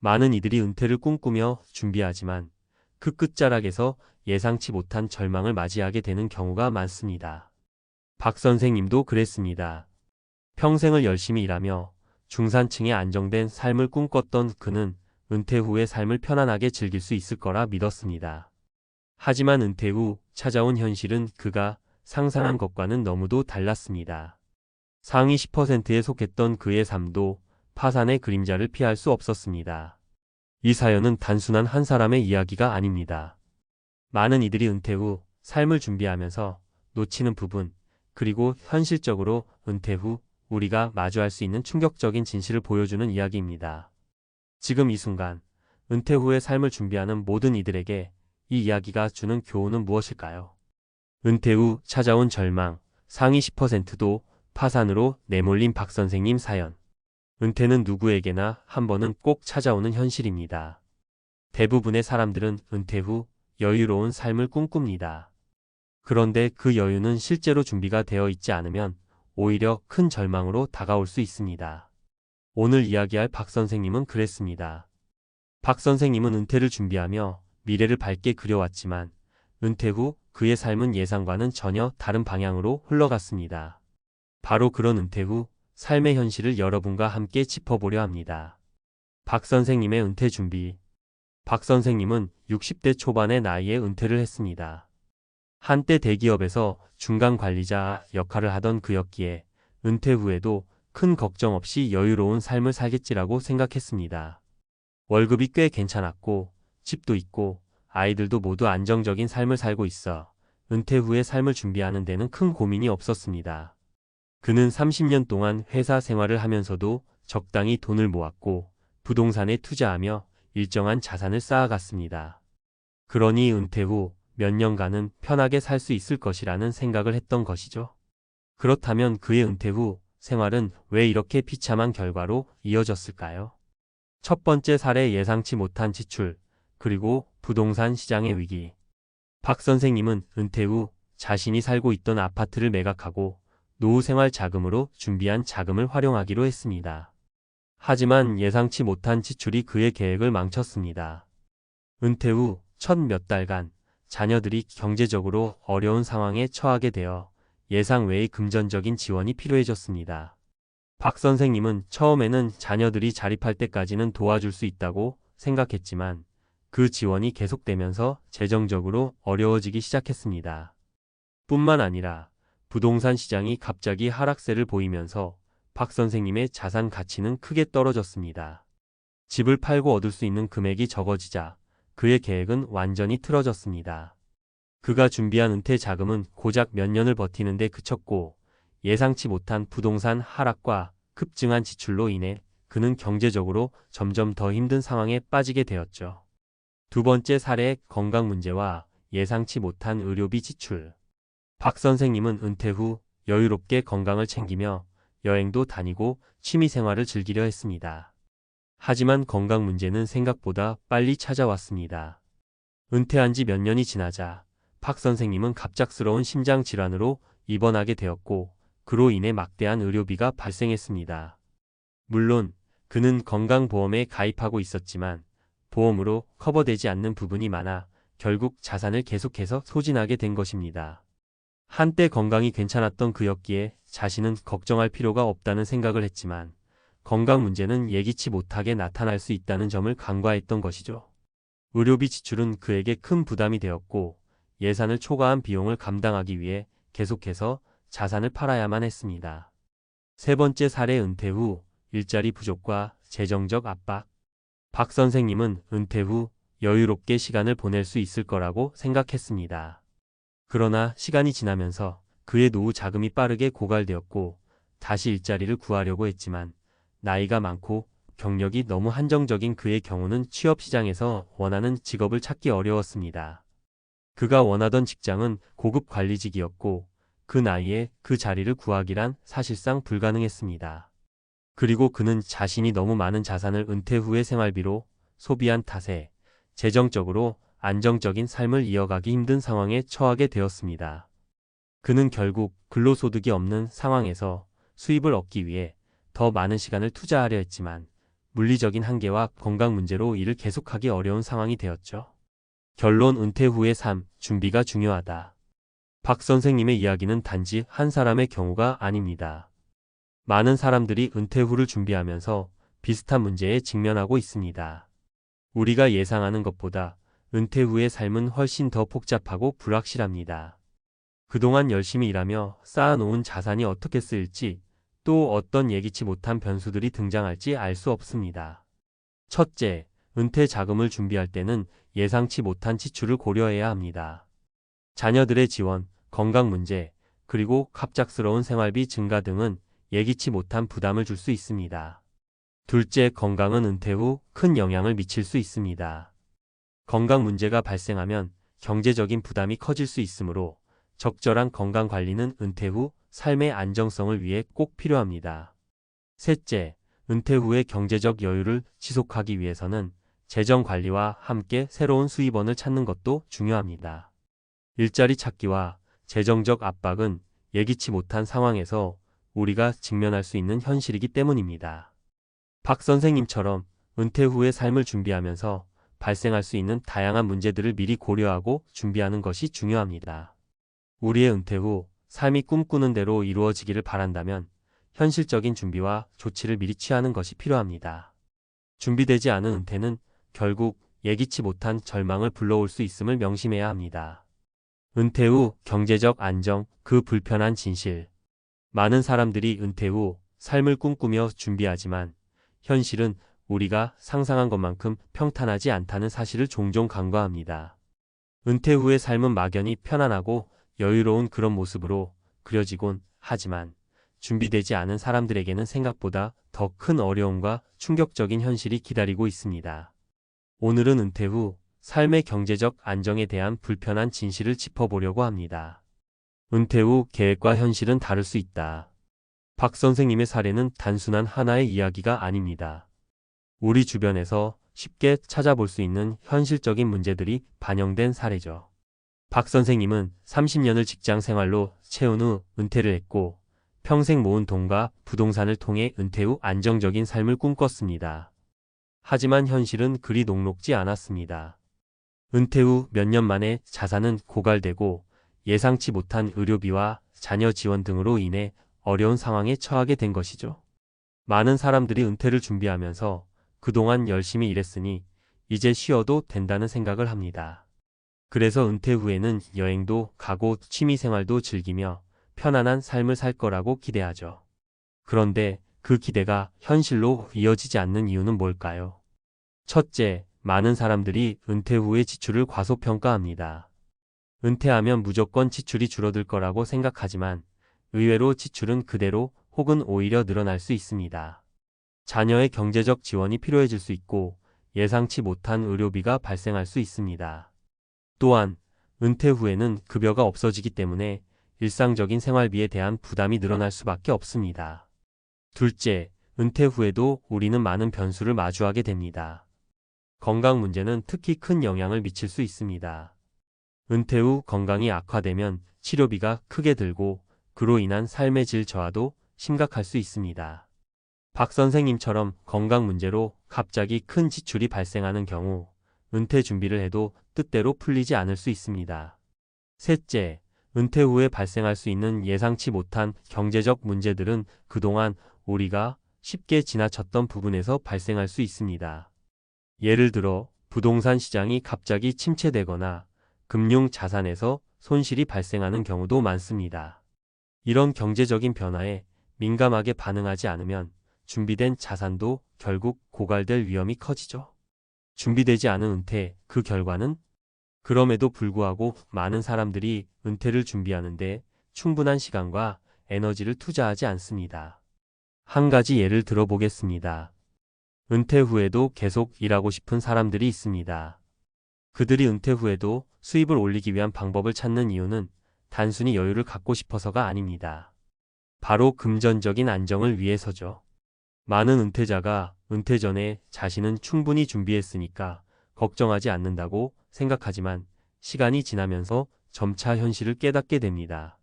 많은 이들이 은퇴를 꿈꾸며 준비하지만 그 끝자락에서 예상치 못한 절망을 맞이하게 되는 경우가 많습니다. 박 선생님도 그랬습니다. 평생을 열심히 일하며 중산층의 안정된 삶을 꿈꿨던 그는 은퇴 후의 삶을 편안하게 즐길 수 있을 거라 믿었습니다. 하지만 은퇴 후 찾아온 현실은 그가 상상한 것과는 너무도 달랐습니다. 상위 10%에 속했던 그의 삶도 파산의 그림자를 피할 수 없었습니다. 이 사연은 단순한 한 사람의 이야기가 아닙니다. 많은 이들이 은퇴 후 삶을 준비하면서 놓치는 부분, 그리고 현실적으로 은퇴 후 우리가 마주할 수 있는 충격적인 진실을 보여주는 이야기입니다. 지금 이 순간, 은퇴 후의 삶을 준비하는 모든 이들에게 이 이야기가 주는 교훈은 무엇일까요? 은퇴 후 찾아온 절망, 상위 10%도 파산으로 내몰린 박 선생님 사연. 은퇴는 누구에게나 한 번은 꼭 찾아오는 현실입니다. 대부분의 사람들은 은퇴 후 여유로운 삶을 꿈꿉니다. 그런데 그 여유는 실제로 준비가 되어 있지 않으면 오히려 큰 절망으로 다가올 수 있습니다. 오늘 이야기할 박 선생님은 그랬습니다. 박 선생님은 은퇴를 준비하며 미래를 밝게 그려왔지만 은퇴 후 그의 삶은 예상과는 전혀 다른 방향으로 흘러갔습니다. 바로 그런 은퇴 후 삶의 현실을 여러분과 함께 짚어보려 합니다. 박 선생님의 은퇴 준비. 박 선생님은 60대 초반의 나이에 은퇴를 했습니다. 한때 대기업에서 중간 관리자 역할을 하던 그였기에 은퇴 후에도 큰 걱정 없이 여유로운 삶을 살겠지라고 생각했습니다. 월급이 꽤 괜찮았고 집도 있고 아이들도 모두 안정적인 삶을 살고 있어 은퇴 후의 삶을 준비하는 데는 큰 고민이 없었습니다. 그는 30년 동안 회사 생활을 하면서도 적당히 돈을 모았고 부동산에 투자하며 일정한 자산을 쌓아갔습니다. 그러니 은퇴 후 몇 년간은 편하게 살 수 있을 것이라는 생각을 했던 것이죠. 그렇다면 그의 은퇴 후 생활은 왜 이렇게 비참한 결과로 이어졌을까요? 첫 번째 사례, 예상치 못한 지출, 그리고 부동산 시장의 위기. 박 선생님은 은퇴 후 자신이 살고 있던 아파트를 매각하고 노후 생활 자금으로 준비한 자금을 활용하기로 했습니다. 하지만 예상치 못한 지출이 그의 계획을 망쳤습니다. 은퇴 후 첫 몇 달간 자녀들이 경제적으로 어려운 상황에 처하게 되어 예상 외의 금전적인 지원이 필요해졌습니다. 박 선생님은 처음에는 자녀들이 자립할 때까지는 도와줄 수 있다고 생각했지만 그 지원이 계속되면서 재정적으로 어려워지기 시작했습니다. 뿐만 아니라 부동산 시장이 갑자기 하락세를 보이면서 박 선생님의 자산 가치는 크게 떨어졌습니다. 집을 팔고 얻을 수 있는 금액이 적어지자 그의 계획은 완전히 틀어졌습니다. 그가 준비한 은퇴 자금은 고작 몇 년을 버티는데 그쳤고 예상치 못한 부동산 하락과 급증한 지출로 인해 그는 경제적으로 점점 더 힘든 상황에 빠지게 되었죠. 두 번째 사례, 건강 문제와 예상치 못한 의료비 지출. 박 선생님은 은퇴 후 여유롭게 건강을 챙기며 여행도 다니고 취미 생활을 즐기려 했습니다. 하지만 건강 문제는 생각보다 빨리 찾아왔습니다. 은퇴한 지 몇 년이 지나자 박 선생님은 갑작스러운 심장 질환으로 입원하게 되었고 그로 인해 막대한 의료비가 발생했습니다. 물론 그는 건강보험에 가입하고 있었지만 보험으로 커버되지 않는 부분이 많아 결국 자산을 계속해서 소진하게 된 것입니다. 한때 건강이 괜찮았던 그였기에 자신은 걱정할 필요가 없다는 생각을 했지만 건강 문제는 예기치 못하게 나타날 수 있다는 점을 간과했던 것이죠. 의료비 지출은 그에게 큰 부담이 되었고 예산을 초과한 비용을 감당하기 위해 계속해서 자산을 팔아야만 했습니다. 세 번째 사례, 은퇴 후 일자리 부족과 재정적 압박. 박 선생님은 은퇴 후 여유롭게 시간을 보낼 수 있을 거라고 생각했습니다. 그러나 시간이 지나면서 그의 노후 자금이 빠르게 고갈되었고 다시 일자리를 구하려고 했지만 나이가 많고 경력이 너무 한정적인 그의 경우는 취업 시장에서 원하는 직업을 찾기 어려웠습니다. 그가 원하던 직장은 고급 관리직이었고 그 나이에 그 자리를 구하기란 사실상 불가능했습니다. 그리고 그는 자신이 너무 많은 자산을 은퇴 후의 생활비로 소비한 탓에 재정적으로 안정적인 삶을 이어가기 힘든 상황에 처하게 되었습니다. 그는 결국 근로소득이 없는 상황에서 수입을 얻기 위해 더 많은 시간을 투자하려 했지만 물리적인 한계와 건강 문제로 일을 계속하기 어려운 상황이 되었죠. 결론 은퇴 후의 삶, 준비가 중요하다. 박 선생님의 이야기는 단지 한 사람의 경우가 아닙니다. 많은 사람들이 은퇴 후를 준비하면서 비슷한 문제에 직면하고 있습니다. 우리가 예상하는 것보다 은퇴 후의 삶은 훨씬 더 복잡하고 불확실합니다. 그동안 열심히 일하며 쌓아놓은 자산이 어떻게 쓰일지, 또 어떤 예기치 못한 변수들이 등장할지 알 수 없습니다. 첫째, 은퇴 자금을 준비할 때는 예상치 못한 지출을 고려해야 합니다. 자녀들의 지원, 건강 문제, 그리고 갑작스러운 생활비 증가 등은 예기치 못한 부담을 줄 수 있습니다. 둘째, 건강은 은퇴 후 큰 영향을 미칠 수 있습니다. 건강 문제가 발생하면 경제적인 부담이 커질 수 있으므로 적절한 건강 관리는 은퇴 후 삶의 안정성을 위해 꼭 필요합니다. 셋째, 은퇴 후의 경제적 여유를 지속하기 위해서는 재정 관리와 함께 새로운 수입원을 찾는 것도 중요합니다. 일자리 찾기와 재정적 압박은 예기치 못한 상황에서 우리가 직면할 수 있는 현실이기 때문입니다. 박 선생님처럼 은퇴 후의 삶을 준비하면서 발생할 수 있는 다양한 문제들을 미리 고려하고 준비하는 것이 중요합니다. 우리의 은퇴 후 삶이 꿈꾸는 대로 이루어지기를 바란다면 현실적인 준비와 조치를 미리 취하는 것이 필요합니다. 준비되지 않은 은퇴는 결국 예기치 못한 절망을 불러올 수 있음을 명심해야 합니다. 은퇴 후 경제적 안정, 그 불편한 진실. 많은 사람들이 은퇴 후 삶을 꿈꾸며 준비하지만 현실은 우리가 상상한 것만큼 평탄하지 않다는 사실을 종종 간과합니다. 은퇴 후의 삶은 막연히 편안하고 여유로운 그런 모습으로 그려지곤 하지만 준비되지 않은 사람들에게는 생각보다 더 큰 어려움과 충격적인 현실이 기다리고 있습니다. 오늘은 은퇴 후 삶의 경제적 안정에 대한 불편한 진실을 짚어보려고 합니다. 은퇴 후 계획과 현실은 다를 수 있다. 박 선생님의 사례는 단순한 하나의 이야기가 아닙니다. 우리 주변에서 쉽게 찾아볼 수 있는 현실적인 문제들이 반영된 사례죠. 박 선생님은 30년을 직장 생활로 채운 후 은퇴를 했고 평생 모은 돈과 부동산을 통해 은퇴 후 안정적인 삶을 꿈꿨습니다. 하지만 현실은 그리 녹록지 않았습니다. 은퇴 후 몇 년 만에 자산은 고갈되고 예상치 못한 의료비와 자녀 지원 등으로 인해 어려운 상황에 처하게 된 것이죠. 많은 사람들이 은퇴를 준비하면서 그동안 열심히 일했으니 이제 쉬어도 된다는 생각을 합니다. 그래서 은퇴 후에는 여행도 가고 취미생활도 즐기며 편안한 삶을 살 거라고 기대하죠. 그런데 그 기대가 현실로 이어지지 않는 이유는 뭘까요? 첫째, 많은 사람들이 은퇴 후의 지출을 과소평가합니다. 은퇴하면 무조건 지출이 줄어들 거라고 생각하지만 의외로 지출은 그대로 혹은 오히려 늘어날 수 있습니다. 자녀의 경제적 지원이 필요해질 수 있고 예상치 못한 의료비가 발생할 수 있습니다. 또한 은퇴 후에는 급여가 없어지기 때문에 일상적인 생활비에 대한 부담이 늘어날 수밖에 없습니다. 둘째, 은퇴 후에도 우리는 많은 변수를 마주하게 됩니다. 건강 문제는 특히 큰 영향을 미칠 수 있습니다. 은퇴 후 건강이 악화되면 치료비가 크게 들고 그로 인한 삶의 질 저하도 심각할 수 있습니다. 박 선생님처럼 건강 문제로 갑자기 큰 지출이 발생하는 경우 은퇴 준비를 해도 뜻대로 풀리지 않을 수 있습니다. 셋째, 은퇴 후에 발생할 수 있는 예상치 못한 경제적 문제들은 그동안 우리가 쉽게 지나쳤던 부분에서 발생할 수 있습니다. 예를 들어 부동산 시장이 갑자기 침체되거나 금융 자산에서 손실이 발생하는 경우도 많습니다. 이런 경제적인 변화에 민감하게 반응하지 않으면 준비된 자산도 결국 고갈될 위험이 커지죠. 준비되지 않은 은퇴, 그 결과는? 그럼에도 불구하고 많은 사람들이 은퇴를 준비하는데 충분한 시간과 에너지를 투자하지 않습니다. 한 가지 예를 들어보겠습니다. 은퇴 후에도 계속 일하고 싶은 사람들이 있습니다. 그들이 은퇴 후에도 수입을 올리기 위한 방법을 찾는 이유는 단순히 여유를 갖고 싶어서가 아닙니다. 바로 금전적인 안정을 위해서죠. 많은 은퇴자가 은퇴 전에 자신은 충분히 준비했으니까 걱정하지 않는다고 생각하지만 시간이 지나면서 점차 현실을 깨닫게 됩니다.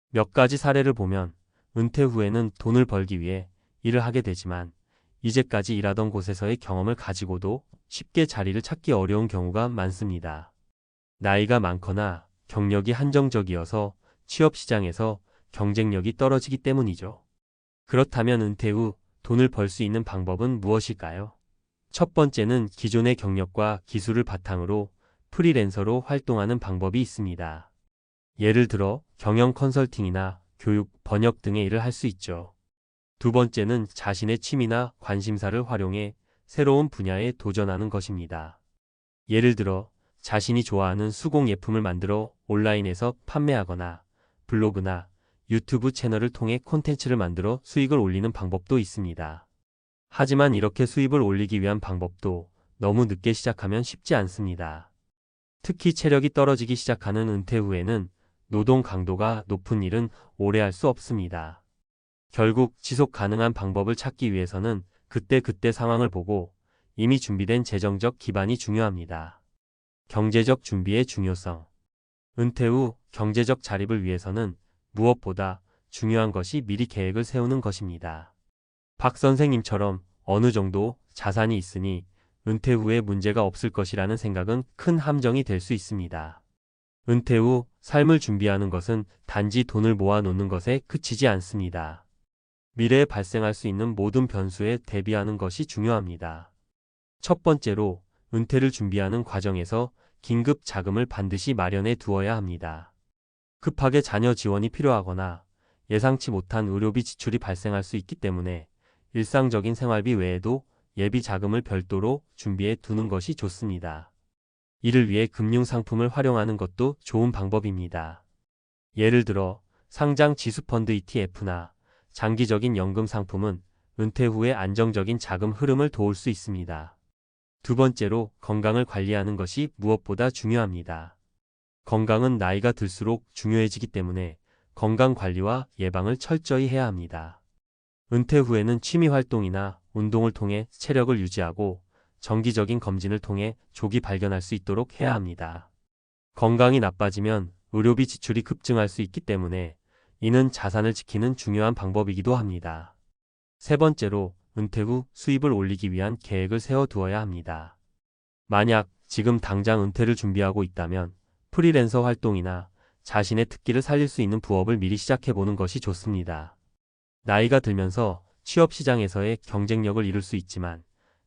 몇 가지 사례를 보면 은퇴 후에는 돈을 벌기 위해 일을 하게 되지만 이제까지 일하던 곳에서의 경험을 가지고도 쉽게 자리를 찾기 어려운 경우가 많습니다. 나이가 많거나 경력이 한정적이어서 취업 시장에서 경쟁력이 떨어지기 때문이죠. 그렇다면 은퇴 후 돈을 벌 수 있는 방법은 무엇일까요? 첫 번째는 기존의 경력과 기술을 바탕으로 프리랜서로 활동하는 방법이 있습니다. 예를 들어 경영 컨설팅이나 교육, 번역 등의 일을 할 수 있죠. 두 번째는 자신의 취미나 관심사를 활용해 새로운 분야에 도전하는 것입니다. 예를 들어 자신이 좋아하는 수공 예품을 만들어 온라인에서 판매하거나 블로그나 유튜브 채널을 통해 콘텐츠를 만들어 수익을 올리는 방법도 있습니다. 하지만 이렇게 수입을 올리기 위한 방법도 너무 늦게 시작하면 쉽지 않습니다. 특히 체력이 떨어지기 시작하는 은퇴 후에는 노동 강도가 높은 일은 오래 할 수 없습니다. 결국 지속 가능한 방법을 찾기 위해서는 그때그때 상황을 보고 이미 준비된 재정적 기반이 중요합니다. 경제적 준비의 중요성. 은퇴 후 경제적 자립을 위해서는 무엇보다 중요한 것이 미리 계획을 세우는 것입니다. 박 선생님처럼 어느 정도 자산이 있으니 은퇴 후에 문제가 없을 것이라는 생각은 큰 함정이 될 수 있습니다. 은퇴 후 삶을 준비하는 것은 단지 돈을 모아 놓는 것에 그치지 않습니다. 미래에 발생할 수 있는 모든 변수에 대비하는 것이 중요합니다. 첫 번째로 은퇴를 준비하는 과정에서 긴급 자금을 반드시 마련해 두어야 합니다. 급하게 자녀 지원이 필요하거나 예상치 못한 의료비 지출이 발생할 수 있기 때문에 일상적인 생활비 외에도 예비 자금을 별도로 준비해 두는 것이 좋습니다. 이를 위해 금융상품을 활용하는 것도 좋은 방법입니다. 예를 들어 상장 지수펀드 ETF나 장기적인 연금 상품은 은퇴 후에 안정적인 자금 흐름을 도울 수 있습니다. 두 번째로 건강을 관리하는 것이 무엇보다 중요합니다. 건강은 나이가 들수록 중요해지기 때문에 건강 관리와 예방을 철저히 해야 합니다. 은퇴 후에는 취미 활동이나 운동을 통해 체력을 유지하고 정기적인 검진을 통해 조기 발견할 수 있도록 해야 합니다. 건강이 나빠지면 의료비 지출이 급증할 수 있기 때문에 이는 자산을 지키는 중요한 방법이기도 합니다. 세 번째로 은퇴 후 수입을 올리기 위한 계획을 세워두어야 합니다. 만약 지금 당장 은퇴를 준비하고 있다면 프리랜서 활동이나 자신의 특기를 살릴 수 있는 부업을 미리 시작해보는 것이 좋습니다. 나이가 들면서 취업 시장에서의 경쟁력을 잃을 수 있지만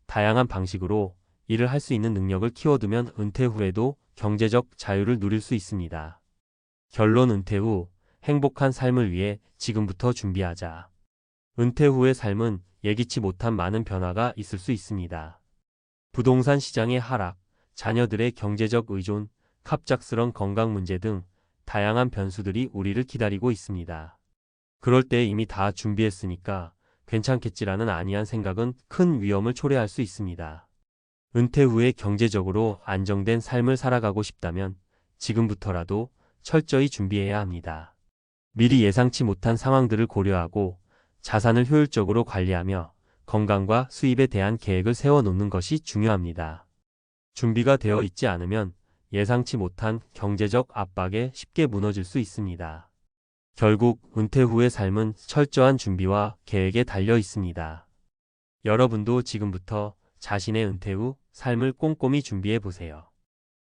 다양한 방식으로 일을 할 수 있는 능력을 키워두면 은퇴 후에도 경제적 자유를 누릴 수 있습니다. 결론 은퇴 후 행복한 삶을 위해 지금부터 준비하자. 은퇴 후의 삶은 예기치 못한 많은 변화가 있을 수 있습니다. 부동산 시장의 하락, 자녀들의 경제적 의존, 갑작스런 건강 문제 등 다양한 변수들이 우리를 기다리고 있습니다. 그럴 때 이미 다 준비했으니까 괜찮겠지라는 안이한 생각은 큰 위험을 초래할 수 있습니다. 은퇴 후에 경제적으로 안정된 삶을 살아가고 싶다면 지금부터라도 철저히 준비해야 합니다. 미리 예상치 못한 상황들을 고려하고 자산을 효율적으로 관리하며 건강과 수입에 대한 계획을 세워놓는 것이 중요합니다. 준비가 되어 있지 않으면 예상치 못한 경제적 압박에 쉽게 무너질 수 있습니다. 결국 은퇴 후의 삶은 철저한 준비와 계획에 달려 있습니다. 여러분도 지금부터 자신의 은퇴 후 삶을 꼼꼼히 준비해 보세요.